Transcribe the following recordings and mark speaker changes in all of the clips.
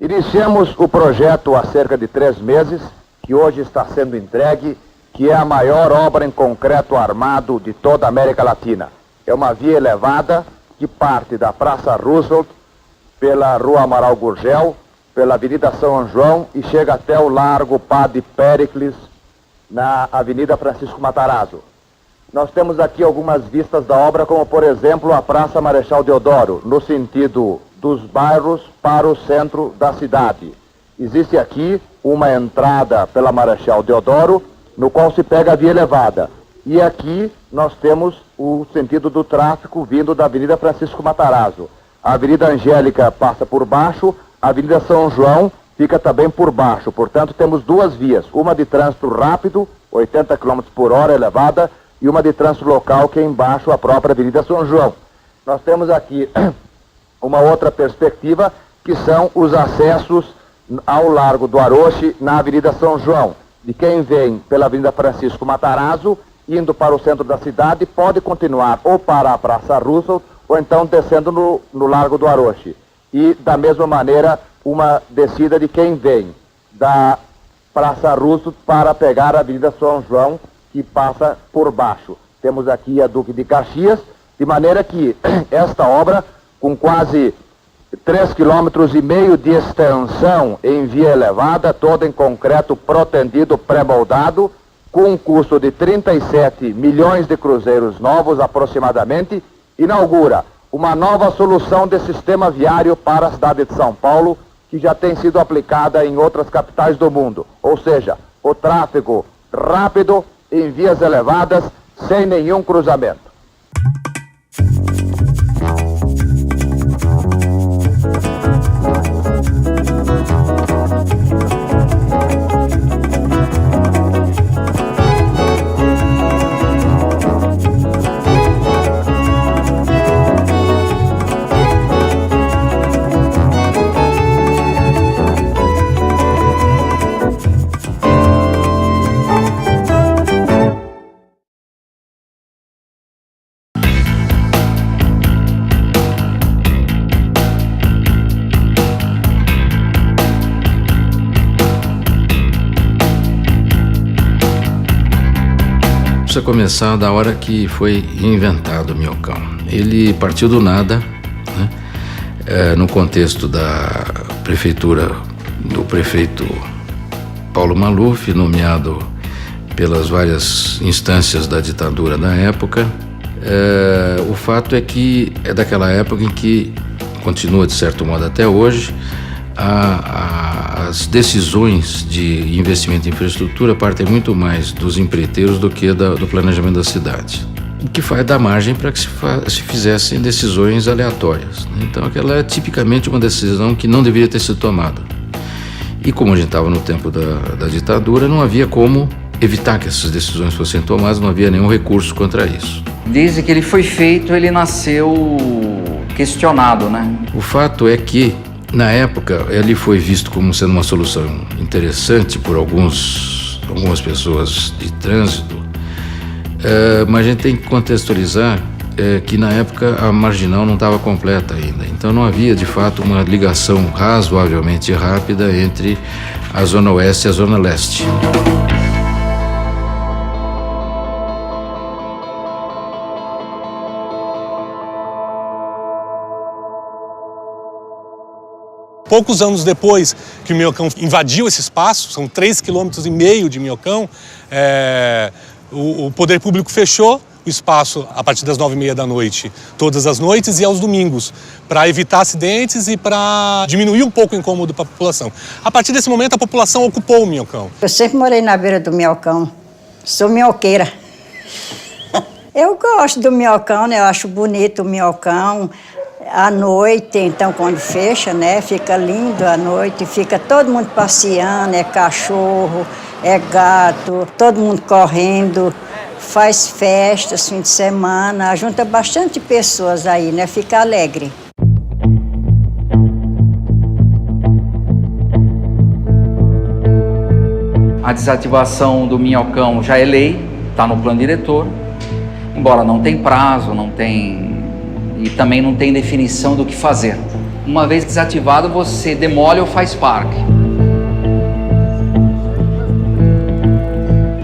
Speaker 1: Iniciamos o projeto há cerca de 3 meses, que hoje está sendo entregue, que é a maior obra em concreto armado de toda a América Latina. É uma via elevada que parte da Praça Roosevelt, pela Rua Amaral Gurgel, pela Avenida São João e chega até o Largo Padre Péricles, na Avenida Francisco Matarazzo. Nós temos aqui algumas vistas da obra, como por exemplo a Praça Marechal Deodoro, no sentido dos bairros para o centro da cidade. Existe aqui uma entrada pela Marechal Deodoro, no qual se pega a via elevada. E aqui nós temos o sentido do tráfego vindo da Avenida Francisco Matarazzo. A Avenida Angélica passa por baixo, a Avenida São João fica também por baixo. Portanto, temos 2 vias, uma de trânsito rápido, 80 km por hora elevada, e uma de trânsito local, que é embaixo a própria Avenida São João. Nós temos aqui uma outra perspectiva, que são os acessos ao Largo do Aroche, na Avenida São João. De quem vem pela Avenida Francisco Matarazzo, indo para o centro da cidade, pode continuar ou para a Praça Roosevelt, ou então descendo no Largo do Aroche. E, da mesma maneira, uma descida de quem vem da Praça Roosevelt para pegar a Avenida São João, que passa por baixo. Temos aqui a Duque de Caxias, de maneira que esta obra, com quase 3,5 km de extensão em via elevada, toda em concreto protendido, pré-moldado, com um custo de 37 milhões de cruzeiros novos aproximadamente, inaugura uma nova solução de sistema viário para a cidade de São Paulo, que já tem sido aplicada em outras capitais do mundo. Ou seja, o tráfego rápido em vias elevadas, sem nenhum cruzamento.
Speaker 2: Precisa começar da hora que foi inventado o Minhocão. Ele partiu do nada, né? No contexto da prefeitura, do prefeito Paulo Maluf, nomeado pelas várias instâncias da ditadura da época. O fato é que é daquela época em que, continua de certo modo até hoje, as decisões de investimento em infraestrutura partem muito mais dos empreiteiros do que do planejamento da cidade, o que faz dar margem para que se fizessem decisões aleatórias. Então aquela é tipicamente uma decisão que não deveria ter sido tomada. E como a gente estava no tempo da ditadura, não havia como evitar que essas decisões fossem tomadas, não havia nenhum recurso contra isso.
Speaker 3: Desde que ele foi feito, ele nasceu questionado, né?
Speaker 2: O fato é que, na época, ele foi visto como sendo uma solução interessante por algumas pessoas de trânsito, mas a gente tem que contextualizar que na época a marginal não estava completa ainda. Então não havia, de fato, uma ligação razoavelmente rápida entre a Zona Oeste e a Zona Leste.
Speaker 4: Poucos anos depois que o Minhocão invadiu esse espaço, são 3,5 km de Minhocão, o poder público fechou o espaço a partir das 9h30 da noite, todas as noites e aos domingos, para evitar acidentes e para diminuir um pouco o incômodo para a população. A partir desse momento, a população ocupou o Minhocão.
Speaker 5: Eu sempre morei na beira do Minhocão, sou minhoqueira. Eu gosto do Minhocão, né? Eu acho bonito o Minhocão. À noite, então, quando fecha, né, fica lindo à noite, fica todo mundo passeando, é cachorro, é gato, todo mundo correndo, faz festas, fim de semana, junta bastante pessoas aí, né, fica alegre.
Speaker 3: A desativação do Minhocão já é lei, está no plano diretor, embora não tem prazo, não tem... e também não tem definição do que fazer. Uma vez desativado, você demole ou faz parque.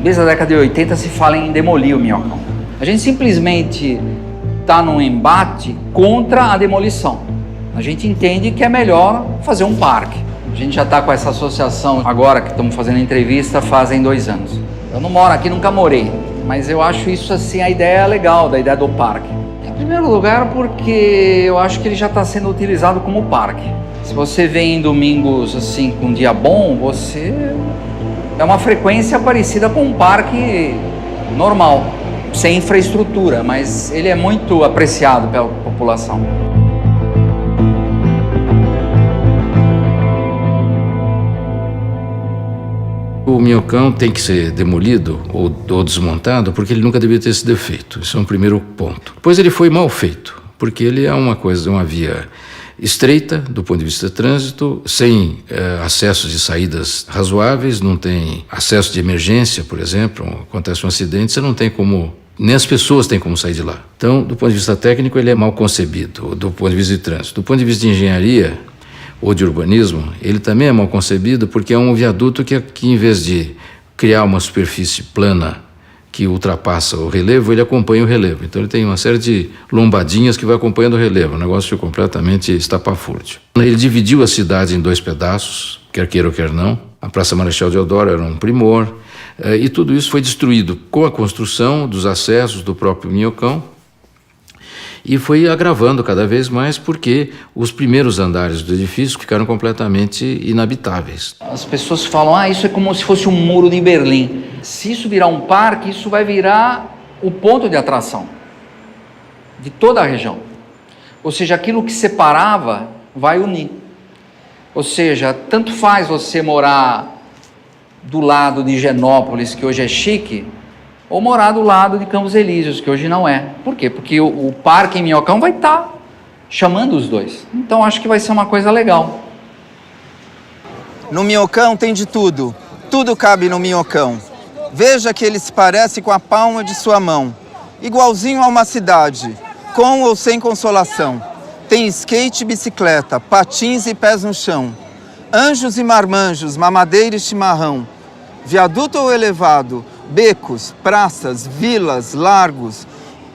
Speaker 3: Desde a década de 80 se fala em demolir o Minhocão. A gente simplesmente está num embate contra a demolição. A gente entende que é melhor fazer um parque. A gente já está com essa associação agora que estamos fazendo entrevista fazem 2 anos. Eu não moro aqui, nunca morei, mas eu acho isso assim, a ideia legal da ideia do parque. Em primeiro lugar porque eu acho que ele já está sendo utilizado como parque. Se você vem em domingos assim com um dia bom, você é uma frequência parecida com um parque normal, sem infraestrutura, mas ele é muito apreciado pela população.
Speaker 2: O Minhocão tem que ser demolido ou desmontado porque ele nunca devia ter esse defeito. Isso é um primeiro ponto. Depois ele foi mal feito, porque ele é uma via estreita do ponto de vista de trânsito, sem acessos e saídas razoáveis, não tem acesso de emergência, por exemplo, acontece um acidente, você não tem como, nem as pessoas têm como sair de lá. Então, do ponto de vista técnico, ele é mal concebido, do ponto de vista de trânsito. Do ponto de vista de engenharia ou de urbanismo, ele também é mal concebido porque é um viaduto que em vez de criar uma superfície plana que ultrapassa o relevo, ele acompanha o relevo. Então ele tem uma série de lombadinhas que vai acompanhando o relevo, um negócio completamente estapafúrdio. Ele dividiu a cidade em 2 pedaços, quer queira ou quer não. A Praça Marechal Deodoro era um primor, e tudo isso foi destruído com a construção dos acessos do próprio Minhocão, e foi agravando cada vez mais porque os primeiros andares do edifício ficaram completamente inabitáveis.
Speaker 3: As pessoas falam, isso é como se fosse um muro de Berlim. Se isso virar um parque, isso vai virar o ponto de atração de toda a região. Ou seja, aquilo que separava vai unir. Ou seja, tanto faz você morar do lado de Higienópolis, que hoje é chique, ou morar do lado de Campos Elíseos, que hoje não é. Por quê? Porque o parque em Minhocão vai estar chamando os dois. Então acho que vai ser uma coisa legal.
Speaker 6: No Minhocão tem de tudo. Tudo cabe no Minhocão. Veja que ele se parece com a palma de sua mão. Igualzinho a uma cidade, com ou sem consolação. Tem skate e bicicleta, patins e pés no chão. Anjos e marmanjos, mamadeira e chimarrão. Viaduto ou elevado, becos, praças, vilas, largos,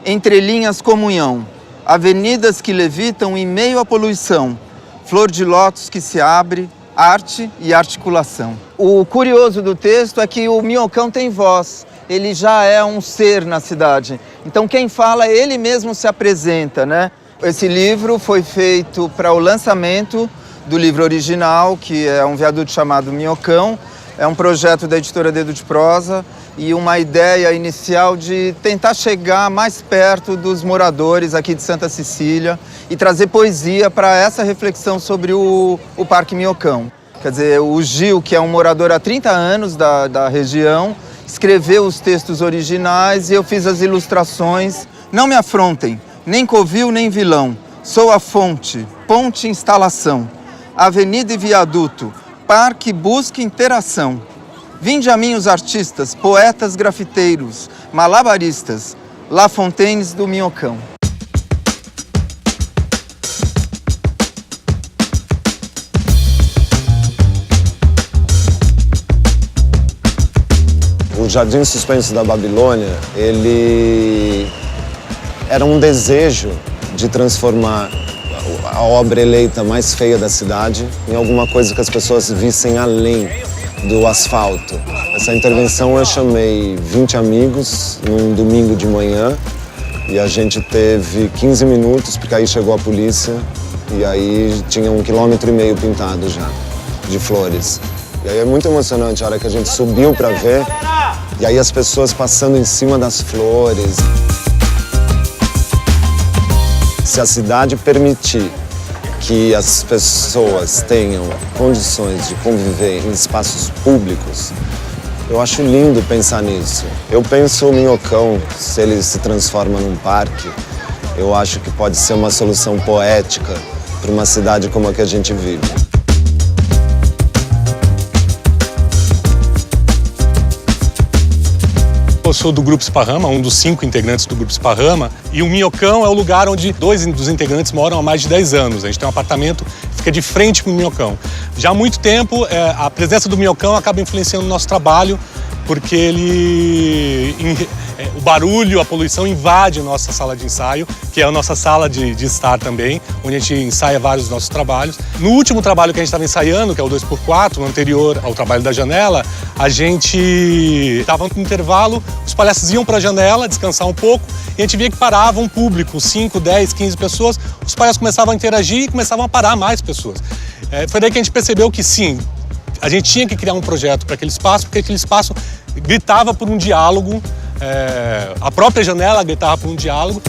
Speaker 6: entrelinhas comunhão, avenidas que levitam em meio à poluição, flor de lótus que se abre, arte e articulação. O curioso do texto é que o Minhocão tem voz, ele já é um ser na cidade. Então quem fala, ele mesmo se apresenta, né? Esse livro foi feito para o lançamento do livro original, que é um viaduto chamado Minhocão. É um projeto da editora Dedo de Prosa e uma ideia inicial de tentar chegar mais perto dos moradores aqui de Santa Cecília e trazer poesia para essa reflexão sobre o Parque Minhocão. Quer dizer, o Gil, que é um morador há 30 anos da região, escreveu os textos originais e eu fiz as ilustrações. Não me afrontem, nem covil nem vilão, sou a fonte, ponte instalação, avenida e viaduto, parque busca interação. Vinde a mim os artistas, poetas grafiteiros, malabaristas, La Fontaines do Minhocão.
Speaker 7: O Jardim Suspenso da Babilônia, ele era um desejo de transformar a obra eleita mais feia da cidade em alguma coisa que as pessoas vissem além do asfalto. Essa intervenção eu chamei 20 amigos num domingo de manhã e a gente teve 15 minutos, porque aí chegou a polícia e aí tinha 1,5 km pintado já, de flores. E aí é muito emocionante a hora que a gente subiu para ver e aí as pessoas passando em cima das flores. Se a cidade permitir que as pessoas tenham condições de conviver em espaços públicos, eu acho lindo pensar nisso. Eu penso o Minhocão, se ele se transforma num parque, eu acho que pode ser uma solução poética para uma cidade como a que a gente vive.
Speaker 4: eu sou do Grupo Esparrama, um dos 5 integrantes do Grupo Esparrama, e o Minhocão é o lugar onde 2 dos integrantes moram há mais de 10 anos. A gente tem um apartamento que fica de frente para o Minhocão. Já há muito tempo, a presença do Minhocão acaba influenciando o nosso trabalho, porque o barulho, a poluição invade a nossa sala de ensaio, que é a nossa sala de estar também, onde a gente ensaia vários dos nossos trabalhos. No último trabalho que a gente estava ensaiando, que é o 2x4, no anterior ao trabalho da janela, a gente estava no intervalo, os palhaços iam para a janela descansar um pouco e a gente via que parava um público, 5, 10, 15 pessoas, os palhaços começavam a interagir e começavam a parar mais pessoas. Foi daí que a gente percebeu que sim, a gente tinha que criar um projeto para aquele espaço, porque aquele espaço gritava por um diálogo, a própria janela gritava por um diálogo.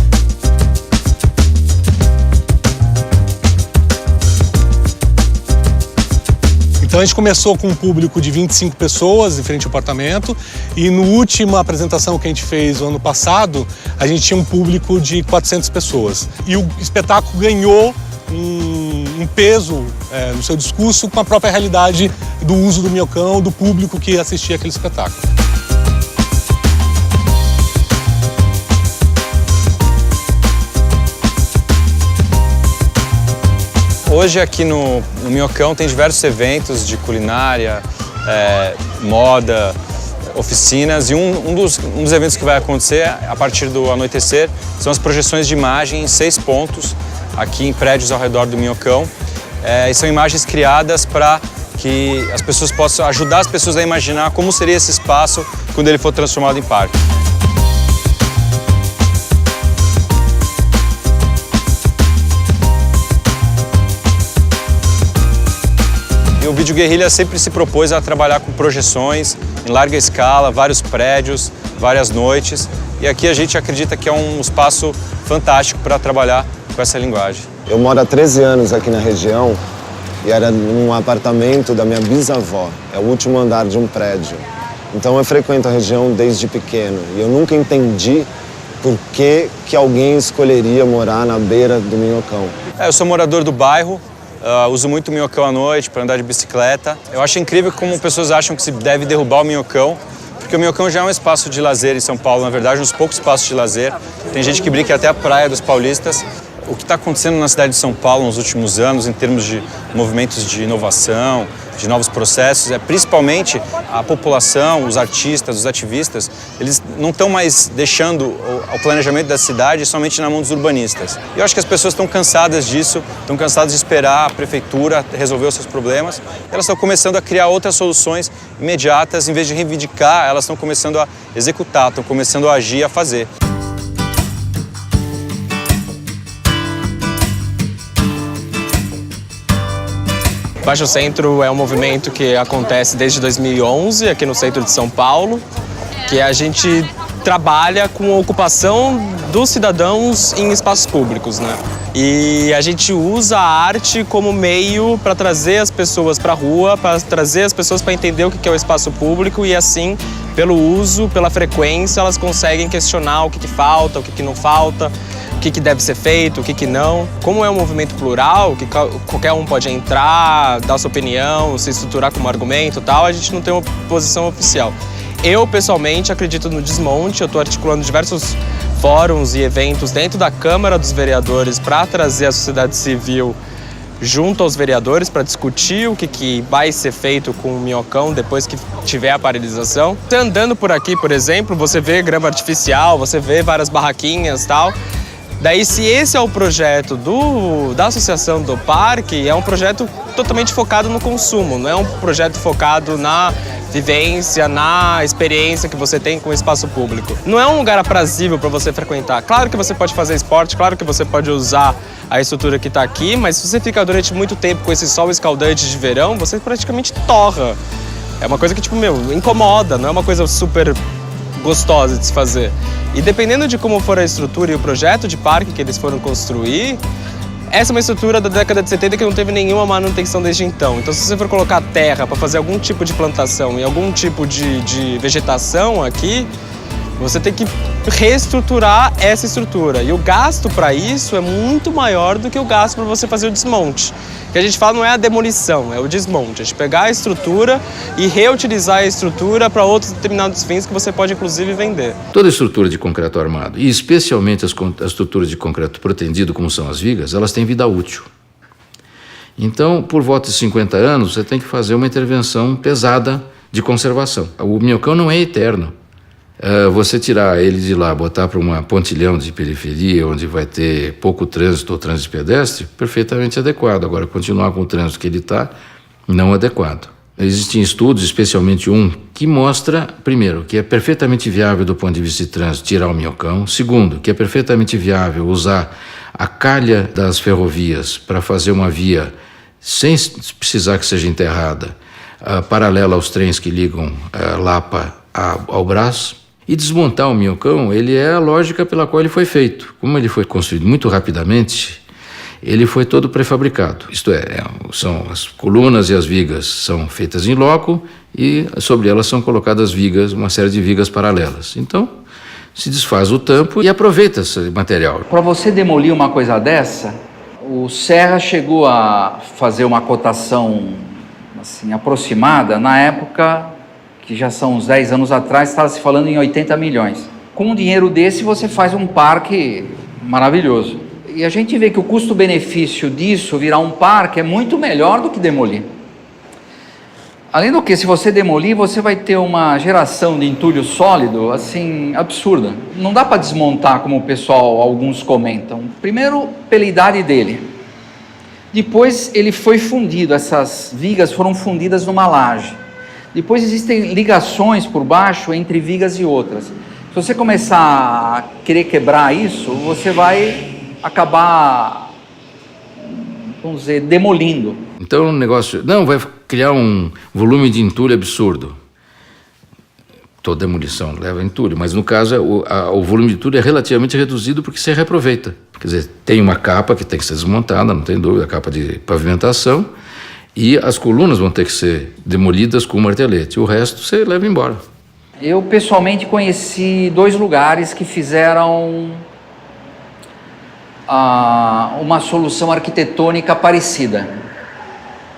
Speaker 4: Então a gente começou com um público de 25 pessoas em frente ao apartamento e na última apresentação que a gente fez o ano passado, a gente tinha um público de 400 pessoas. E o espetáculo ganhou um peso no seu discurso com a própria realidade do uso do Minhocão, do público que assistia aquele espetáculo.
Speaker 8: Hoje aqui no Minhocão tem diversos eventos de culinária, moda, oficinas e um dos eventos que vai acontecer a partir do anoitecer são as projeções de imagem em 6 pontos aqui em prédios ao redor do Minhocão. E são imagens criadas para que as pessoas possam ajudar as pessoas a imaginar como seria esse espaço quando ele for transformado em parque. E o Vídeo Guerrilha sempre se propôs a trabalhar com projeções em larga escala, vários prédios, várias noites. E aqui a gente acredita que é um espaço fantástico para trabalhar com essa linguagem.
Speaker 7: Eu moro há 13 anos aqui na região e era num apartamento da minha bisavó. É o último andar de um prédio. Então eu frequento a região desde pequeno e eu nunca entendi por que alguém escolheria morar na beira do Minhocão.
Speaker 8: Eu sou morador do bairro. Uso muito o Minhocão à noite para andar de bicicleta. Eu acho incrível como pessoas acham que se deve derrubar o Minhocão, porque o Minhocão já é um espaço de lazer em São Paulo, na verdade, um dos poucos espaços de lazer. Tem gente que brinca até a praia dos paulistas. O que está acontecendo na cidade de São Paulo nos últimos anos, em termos de movimentos de inovação, de novos processos, principalmente a população, os artistas, os ativistas, eles não estão mais deixando o planejamento da cidade somente na mão dos urbanistas. E eu acho que as pessoas estão cansadas disso, estão cansadas de esperar a prefeitura resolver os seus problemas. Elas estão começando a criar outras soluções imediatas, em vez de reivindicar, elas estão começando a executar, estão começando a agir, a fazer.
Speaker 9: Baixo Centro é um movimento que acontece desde 2011 aqui no centro de São Paulo, que a gente trabalha com a ocupação dos cidadãos em espaços públicos, né? E a gente usa a arte como meio para trazer as pessoas para a rua, para trazer as pessoas para entender o que é o espaço público e assim, pelo uso, pela frequência, elas conseguem questionar o que falta, o que não falta, o que deve ser feito, o que não. Como é um movimento plural, que qualquer um pode entrar, dar sua opinião, se estruturar como argumento e tal, a gente não tem uma posição oficial. Eu, pessoalmente, acredito no desmonte, eu estou articulando diversos fóruns e eventos dentro da Câmara dos Vereadores para trazer a sociedade civil junto aos vereadores para discutir o que vai ser feito com o Minhocão depois que tiver a paralisação. Você andando por aqui, por exemplo, você vê grama artificial, você vê várias barraquinhas e tal. Daí, se esse é o projeto da associação do parque, é um projeto totalmente focado no consumo, não é um projeto focado na vivência, na experiência que você tem com o espaço público. Não é um lugar aprazível para você frequentar. Claro que você pode fazer esporte, claro que você pode usar a estrutura que está aqui, mas se você ficar durante muito tempo com esse sol escaldante de verão, você praticamente torra. É uma coisa que, tipo, incomoda, não é uma coisa super gostosa de se fazer. E dependendo de como for a estrutura e o projeto de parque que eles foram construir, essa é uma estrutura da década de 70 que não teve nenhuma manutenção desde então. Então, se você for colocar terra para fazer algum tipo de plantação e algum tipo de vegetação aqui, você tem que reestruturar essa estrutura. E o gasto para isso é muito maior do que o gasto para você fazer o desmonte. que a gente fala não é a demolição, é o desmonte. A gente pegar a estrutura e reutilizar a estrutura para outros determinados fins que você pode, inclusive, vender.
Speaker 2: Toda estrutura de concreto armado, e especialmente as estruturas de concreto protendido, como são as vigas, elas têm vida útil. Então, por volta de 50 anos, você tem que fazer uma intervenção pesada de conservação. O minhocão não é eterno. Você tirar ele de lá, botar para um pontilhão de periferia, onde vai ter pouco trânsito ou trânsito pedestre, perfeitamente adequado. Agora, continuar com o trânsito que ele está, não adequado. Existem estudos, especialmente um, que mostra, primeiro, que é perfeitamente viável do ponto de vista de trânsito tirar o minhocão. Segundo, que é perfeitamente viável usar a calha das ferrovias para fazer uma via sem precisar que seja enterrada, paralela aos trens que ligam Lapa ao Brás. E desmontar o minhocão, ele é a lógica pela qual ele foi feito. Como ele foi construído muito rapidamente, ele foi todo prefabricado. Isto é, são as colunas e as vigas são feitas em loco e sobre elas são colocadas vigas, uma série de vigas paralelas. Então, se desfaz o tampo e aproveita esse material.
Speaker 3: Para você demolir uma coisa dessa, o Serra chegou a fazer uma cotação assim, aproximada na época, que já são uns 10 anos atrás, estava se falando em 80 milhões. Com um dinheiro desse, você faz um parque maravilhoso. E a gente vê que o custo-benefício disso, virar um parque, é muito melhor do que demolir. Além do que, se você demolir, você vai ter uma geração de entulho sólido, assim, absurda. Não dá para desmontar, como o pessoal, alguns comentam. Primeiro, pela idade dele. Depois, ele foi fundido, essas vigas foram fundidas numa laje. Depois existem ligações por baixo entre vigas e outras. Se você começar a querer quebrar isso, você vai acabar, vamos dizer, demolindo.
Speaker 2: Então o negócio, não, vai criar um volume de entulho absurdo. Toda demolição leva entulho, mas no caso o volume de entulho é relativamente reduzido porque se reaproveita. Quer dizer, tem uma capa que tem que ser desmontada, não tem dúvida, a capa de pavimentação, e as colunas vão ter que ser demolidas com um martelete. O resto você leva embora.
Speaker 3: Eu pessoalmente conheci 2 lugares que fizeram uma solução arquitetônica parecida.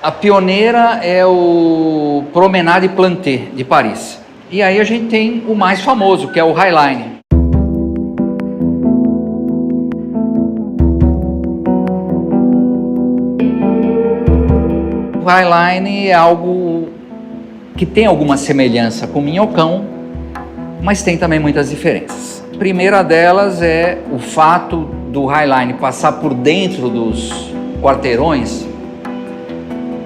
Speaker 3: A pioneira é o Promenade Planté de Paris. E aí a gente tem o mais famoso, que é o Highline. O Highline é algo que tem alguma semelhança com o minhocão, mas tem também muitas diferenças. A primeira delas é o fato do Highline passar por dentro dos quarteirões,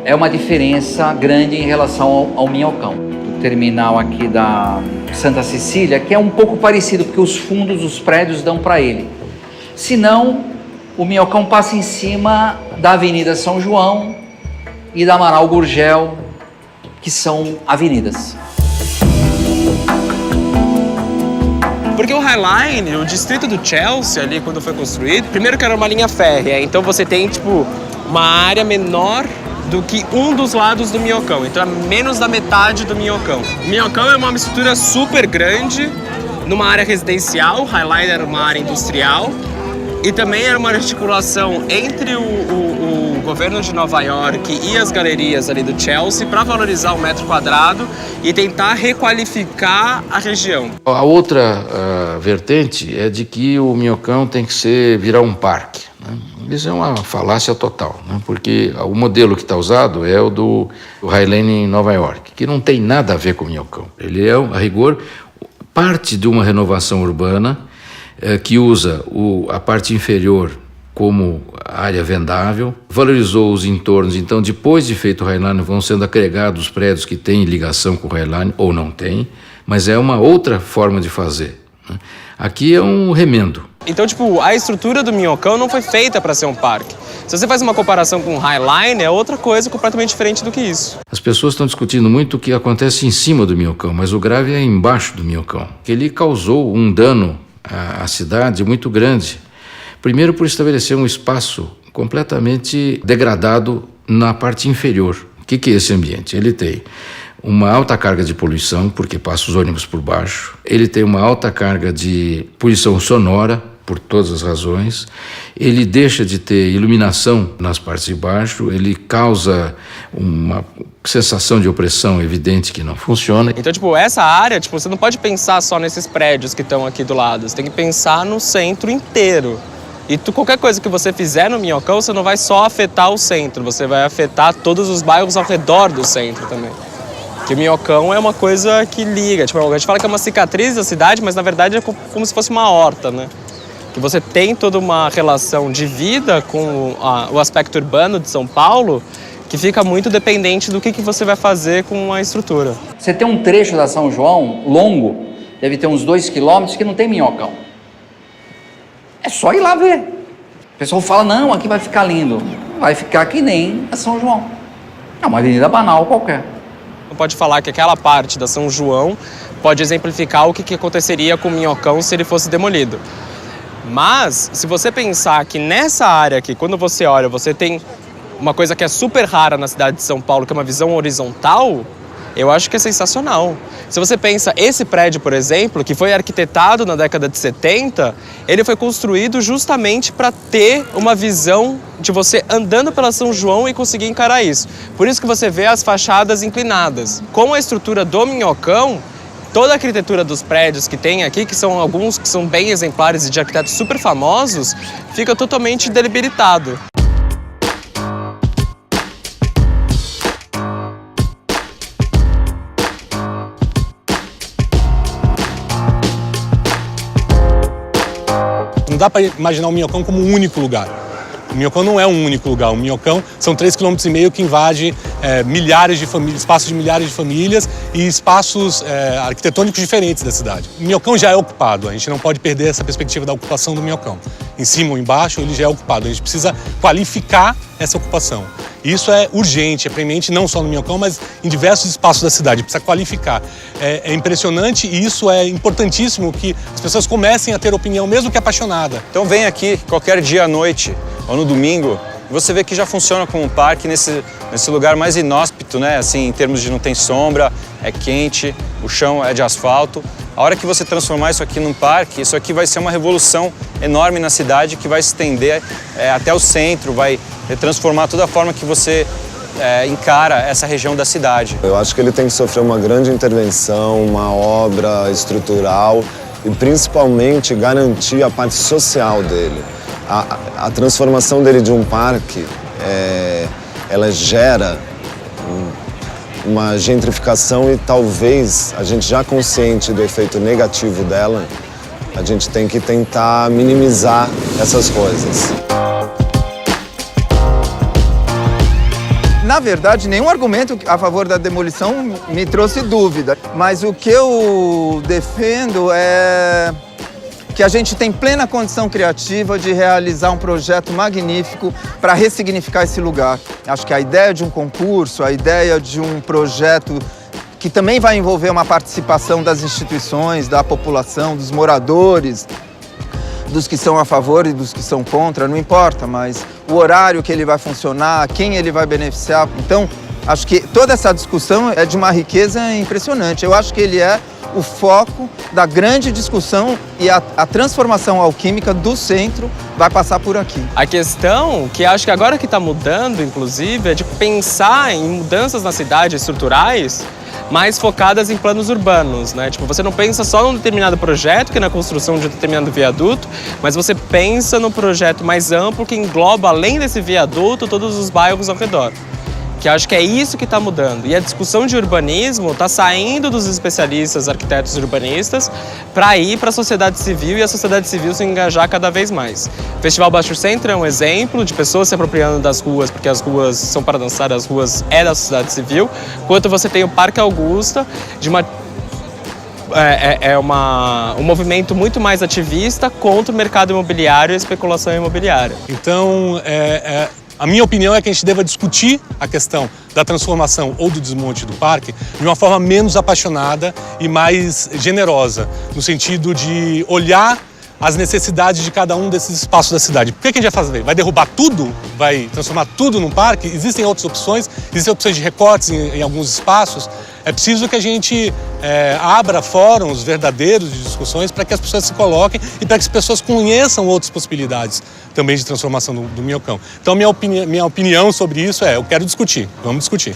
Speaker 3: é uma diferença grande em relação ao minhocão. O terminal aqui da Santa Cecília, que é um pouco parecido, porque os fundos dos prédios dão para ele. Se não, o minhocão passa em cima da Avenida São João e da Amaral Gurgel, que são avenidas.
Speaker 9: Porque o Highline, o distrito do Chelsea ali, quando foi construído, primeiro que era uma linha férrea, então você tem, tipo, uma área menor do que um dos lados do minhocão, então é menos da metade do minhocão. O minhocão é uma estrutura super grande, numa área residencial, o Highline era uma área industrial, e também era uma articulação entre o governo de Nova York e as galerias ali do Chelsea para valorizar o metro quadrado e tentar requalificar a região.
Speaker 2: A outra vertente é de que o minhocão tem que virar um parque, né? Isso é uma falácia total, né? Porque o modelo que está usado é o do Highline em Nova York, que não tem nada a ver com o minhocão. Ele é, a rigor, parte de uma renovação urbana que usa a parte inferior como área vendável, valorizou os entornos. Então, depois de feito o Highline, vão sendo agregados os prédios que têm ligação com o Highline, ou não tem, mas é uma outra forma de fazer, né? Aqui é um remendo.
Speaker 9: Então, tipo, a estrutura do minhocão não foi feita para ser um parque. Se você faz uma comparação com o Highline, é outra coisa completamente diferente do que isso.
Speaker 2: As pessoas estão discutindo muito o que acontece em cima do minhocão, mas o grave é embaixo do minhocão. Ele causou um dano à cidade muito grande. Primeiro, por estabelecer um espaço completamente degradado na parte inferior. O que é esse ambiente? Ele tem uma alta carga de poluição, porque passa os ônibus por baixo. Ele tem uma alta carga de poluição sonora, por todas as razões. Ele deixa de ter iluminação nas partes de baixo, ele causa uma sensação de opressão evidente que não funciona.
Speaker 9: Então, tipo, essa área, tipo, você não pode pensar só nesses prédios que estão aqui do lado, você tem que pensar no centro inteiro. E qualquer coisa que você fizer no Minhocão, você não vai só afetar o centro, você vai afetar todos os bairros ao redor do centro também. Porque o Minhocão é uma coisa que liga, tipo, a gente fala que é uma cicatriz da cidade, mas na verdade é como se fosse uma horta, né? Que você tem toda uma relação de vida com o aspecto urbano de São Paulo, que fica muito dependente do que você vai fazer com a estrutura.
Speaker 3: Você tem um trecho da São João longo, deve ter uns 2 quilômetros, que não tem minhocão. É só ir lá ver. O pessoal fala, não, aqui vai ficar lindo. Vai ficar que nem a São João. É uma avenida banal qualquer.
Speaker 9: Não pode falar que aquela parte da São João pode exemplificar o que aconteceria com o Minhocão se ele fosse demolido. Mas, se você pensar que nessa área aqui, quando você olha, você tem uma coisa que é super rara na cidade de São Paulo, que é uma visão horizontal, eu acho que é sensacional. Se você pensa, esse prédio, por exemplo, que foi arquitetado na década de 70, ele foi construído justamente para ter uma visão de você andando pela São João e conseguir encarar isso. Por isso que você vê as fachadas inclinadas. Com a estrutura do Minhocão, toda a arquitetura dos prédios que tem aqui, que são alguns que são bem exemplares e de arquitetos super famosos, fica totalmente debilitado.
Speaker 4: Não dá para imaginar o Minhocão como um único lugar. O Minhocão não é um único lugar. O Minhocão são 3,5 km que invade milhares de famílias, espaços de milhares de famílias e espaços arquitetônicos diferentes da cidade. O Minhocão já é ocupado, a gente não pode perder essa perspectiva da ocupação do Minhocão. Em cima ou embaixo, ele já é ocupado. A gente precisa qualificar essa ocupação. Isso é urgente, é premente não só no Minhocão, mas em diversos espaços da cidade. Precisa qualificar. É impressionante e isso é importantíssimo que as pessoas comecem a ter opinião, mesmo que apaixonada.
Speaker 8: Então vem aqui qualquer dia à noite ou no domingo, você vê que já funciona como um parque nesse lugar mais inóspito, né? Assim, em termos de não tem sombra, é quente, o chão é de asfalto. A hora que você transformar isso aqui num parque, isso aqui vai ser uma revolução enorme na cidade que vai se estender até o centro, vai transformar toda a forma que você encara essa região da cidade.
Speaker 7: Eu acho que ele tem que sofrer uma grande intervenção, uma obra estrutural e principalmente garantir a parte social dele. A transformação dele de um parque, ela gera uma gentrificação e talvez a gente já consciente do efeito negativo dela, a gente tem que tentar minimizar essas coisas.
Speaker 6: Na verdade, nenhum argumento a favor da demolição me trouxe dúvida, mas o que eu defendo é que a gente tem plena condição criativa de realizar um projeto magnífico para ressignificar esse lugar. Acho que a ideia de um concurso, a ideia de um projeto que também vai envolver uma participação das instituições, da população, dos moradores, dos que são a favor e dos que são contra, não importa, mas o horário que ele vai funcionar, quem ele vai beneficiar. Então, acho que toda essa discussão é de uma riqueza impressionante. Eu acho que ele é o foco da grande discussão e a transformação alquímica do centro vai passar por aqui.
Speaker 9: A questão que acho que agora que está mudando, inclusive, é de pensar em mudanças na cidade estruturais mais focadas em planos urbanos, né? Tipo, você não pensa só num determinado projeto, que é na construção de um determinado viaduto, mas você pensa no projeto mais amplo que engloba, além desse viaduto, todos os bairros ao redor. Que acho que é isso que está mudando. E a discussão de urbanismo está saindo dos especialistas, arquitetos urbanistas, para ir para a sociedade civil e a sociedade civil se engajar cada vez mais. O Festival Baixo Centro é um exemplo de pessoas se apropriando das ruas, porque as ruas são para dançar, as ruas é da sociedade civil, enquanto você tem o Parque Augusta, de uma um movimento muito mais ativista contra o mercado imobiliário e a especulação imobiliária.
Speaker 4: Então, a minha opinião é que a gente deva discutir a questão da transformação ou do desmonte do parque de uma forma menos apaixonada e mais generosa, no sentido de olhar as necessidades de cada um desses espaços da cidade. Por que a gente vai fazer? Vai derrubar tudo? Vai transformar tudo num parque? Existem outras opções, existem opções de recortes em alguns espaços. É preciso que a gente abra fóruns verdadeiros de discussões para que as pessoas se coloquem e para que as pessoas conheçam outras possibilidades também de transformação do Minhocão. Então, minha opinião sobre isso eu quero discutir, vamos discutir.